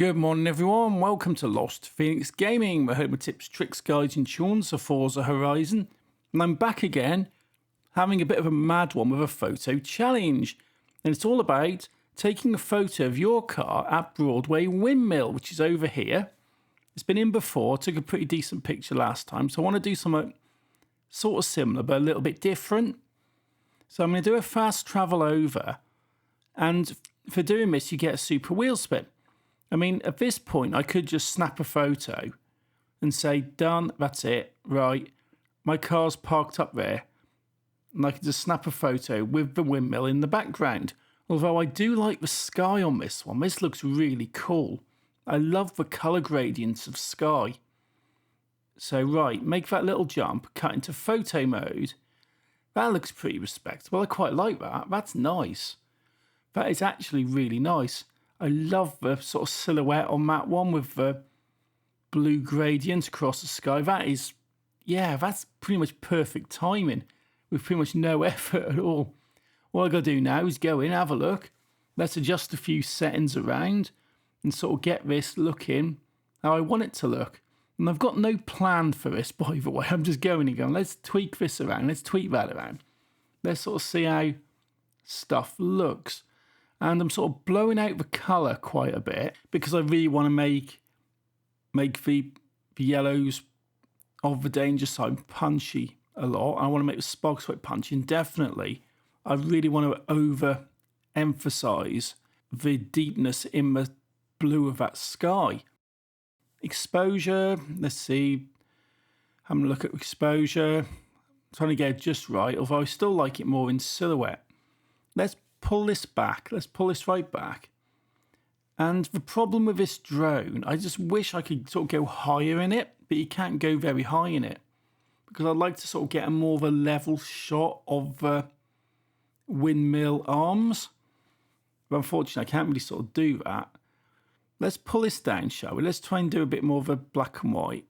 Good morning, everyone. Welcome to Lost Phoenix Gaming, my home of tips, tricks, guides, and tunes for Forza Horizon. And I'm back again, having a bit of a mad one with a photo challenge. And it's all about taking a photo of your car at Broadway Windmill, which is over here. It's been in before, took a pretty decent picture last time. So I want to do something sort of similar, but a little bit different. So I'm going to do a fast travel over. And for doing this, you get a super wheel spin. I mean, at this point, I could just snap a photo and say, done, that's it, right, my car's parked up there. And I can just snap a photo with the windmill in the background. Although I do like the sky on this one. This looks really cool. I love the colour gradients of sky. So, right, make that little jump, cut into photo mode. That looks pretty respectable. I quite like that. That's nice. That is actually really nice. I love the sort of silhouette on that one with the blue gradient across the sky. That is, yeah, that's pretty much perfect timing with pretty much no effort at all. All I got to do now is go in, have a look. Let's adjust a few settings around and sort of get this looking how I want it to look. And I've got no plan for this, by the way. I'm just going and going, let's tweak this around. Let's tweak that around. Let's sort of see how stuff looks. And I'm sort of blowing out the colour quite a bit because I really want to make the yellows of the danger sign punchy a lot. I want to make the spark sweat punchy. And definitely, I really want to over-emphasise the deepness in the blue of that sky. Exposure, let's see. Having a look at exposure. Trying to get it just right, although I still like it more in silhouette. Let's pull this back. Let's pull this right back. And the problem with this drone, I just wish I could sort of go higher in it, but you can't go very high in it because I'd like to sort of get a more of a level shot of the windmill arms. But unfortunately, I can't really sort of do that. Let's pull this down, shall we? Let's try and do a bit more of a black and white.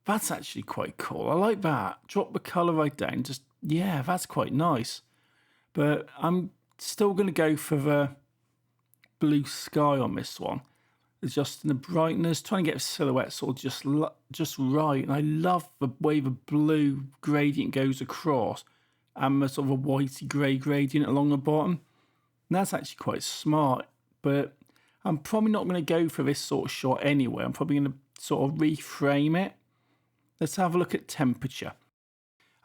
That's actually quite cool. I like that. Drop the colour right down. Just, yeah, that's quite nice. But I'm still going to go for the blue sky on this one. Adjusting the brightness, trying to get a silhouette sort of just right. And I love the way the blue gradient goes across and the sort of a whitey grey gradient along the bottom. And that's actually quite smart. But I'm probably not going to go for this sort of shot anyway. I'm probably going to sort of reframe it. Let's have a look at temperature.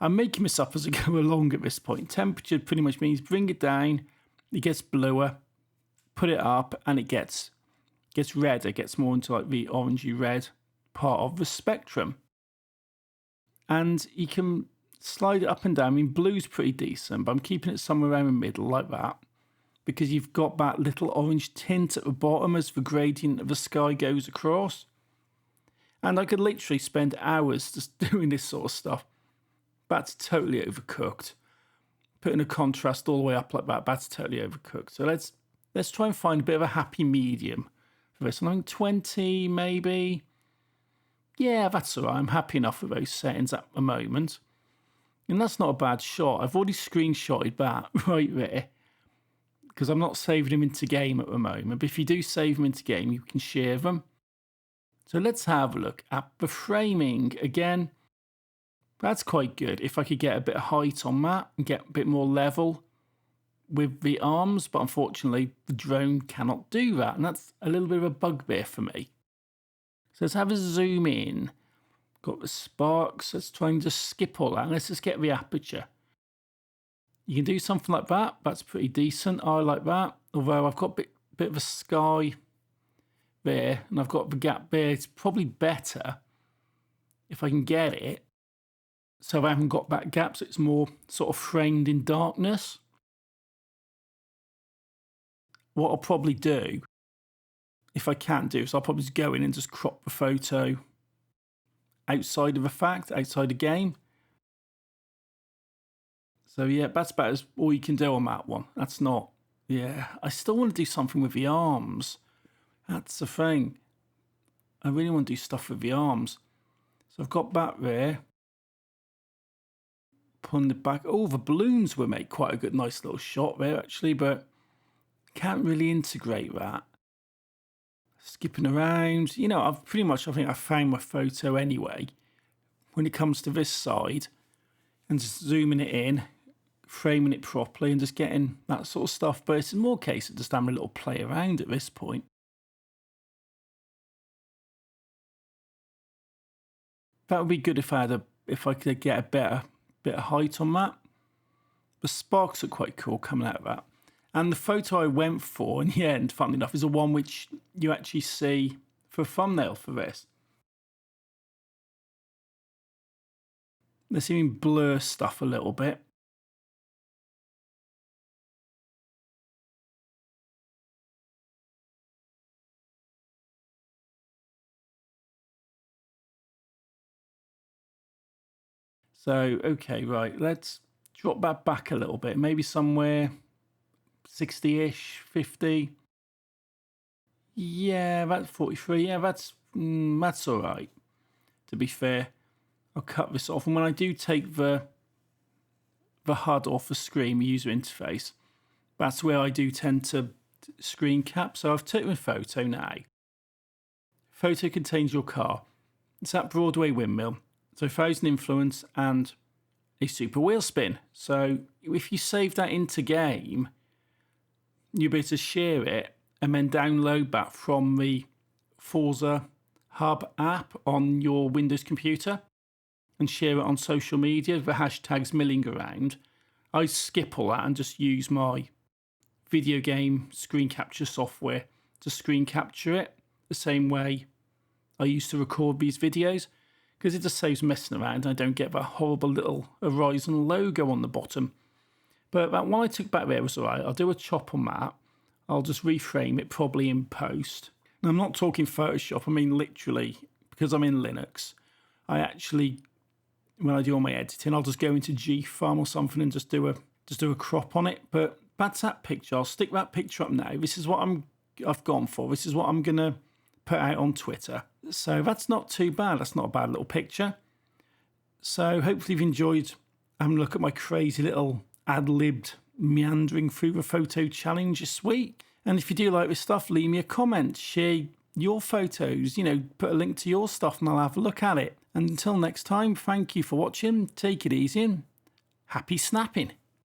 I'm making this up as I go along at this point. Temperature pretty much means bring it down, it gets bluer, put it up, and it gets redder, gets more into like the orangey red part of the spectrum. And you can slide it up and down. I mean, blue's pretty decent, but I'm keeping it somewhere around the middle like that because you've got that little orange tint at the bottom as the gradient of the sky goes across. And I could literally spend hours just doing this sort of stuff. That's totally overcooked. Putting a contrast all the way up like that, that's totally overcooked. So let's try and find a bit of a happy medium for this. I think 20 maybe. Yeah, that's all right. I'm happy enough with those settings at the moment. And that's not a bad shot. I've already screenshotted that right there because I'm not saving them into game at the moment. But if you do save them into game, you can share them. So let's have a look at the framing again. That's quite good. If I could get a bit of height on that and get a bit more level with the arms, but unfortunately the drone cannot do that. And that's a little bit of a bugbear for me. So let's have a zoom in. Got the sparks. Let's try and just skip all that. And let's just get the aperture. You can do something like that. That's pretty decent. I like that. Although I've got a bit of a sky there and I've got the gap there. It's probably better if I can get it so I haven't got that gap, so it's more sort of framed in darkness. What I'll probably do, if I can't do, is I'll probably just go in and just crop the photo outside of the fact, outside the game. So yeah, that's about all you can do on that one. That's not, yeah. I still want to do something with the arms. That's the thing. I really want to do stuff with the arms. So I've got that there. Pulling it back. Oh, the balloons will make quite a good, nice little shot there, actually, but can't really integrate that. skipping around. You know, I've pretty much, I think I found my photo anyway. When it comes to this side, and just zooming it in, framing it properly, and just getting that sort of stuff. But it's more a case of just having a little play around at this point. That would be good if I could get a better bit of height on that. The sparks are quite cool coming out of that. And the photo I went for in the end, funnily enough, is the one which you actually see for a thumbnail for this. Let's even blur stuff a little bit. So, okay, right, let's drop that back a little bit. Maybe somewhere 60-ish, 50. Yeah, that's 43. Yeah, that's all right. To be fair, I'll cut this off. And when I do take the HUD off the screen, the user interface, that's where I do tend to screen cap. So I've taken a photo now. Photo contains your car. It's at Broadway Windmill. So 1,000 influence and a super wheel spin. So if you save that into game, you'll be able to share it and then download that from the Forza Hub app on your Windows computer and share it on social media. The hashtag's MILLINGAROUND. I skip all that and just use my video game screen capture software to screen capture it the same way I used to record these videos, because it just saves messing around and I don't get that horrible little Horizon logo on the bottom. But that one I took back there was alright. I'll do a chop on that. I'll just reframe it probably in post. And I'm not talking Photoshop, I mean literally, because I'm in Linux. I actually, when I do all my editing, I'll just go into G-Farm or something and just do a crop on it. But that's that picture. I'll stick that picture up now. This is what I've gone for. This is what I'm gonna put out on Twitter. So that's not too bad. That's not a bad little picture. So hopefully you've enjoyed having a look at my crazy little ad-libbed meandering through the photo challenge this week. And if you do like this stuff, leave me a comment, share your photos, you know, put a link to your stuff and I'll have a look at it. And until next time, thank you for watching, take it easy and happy snapping.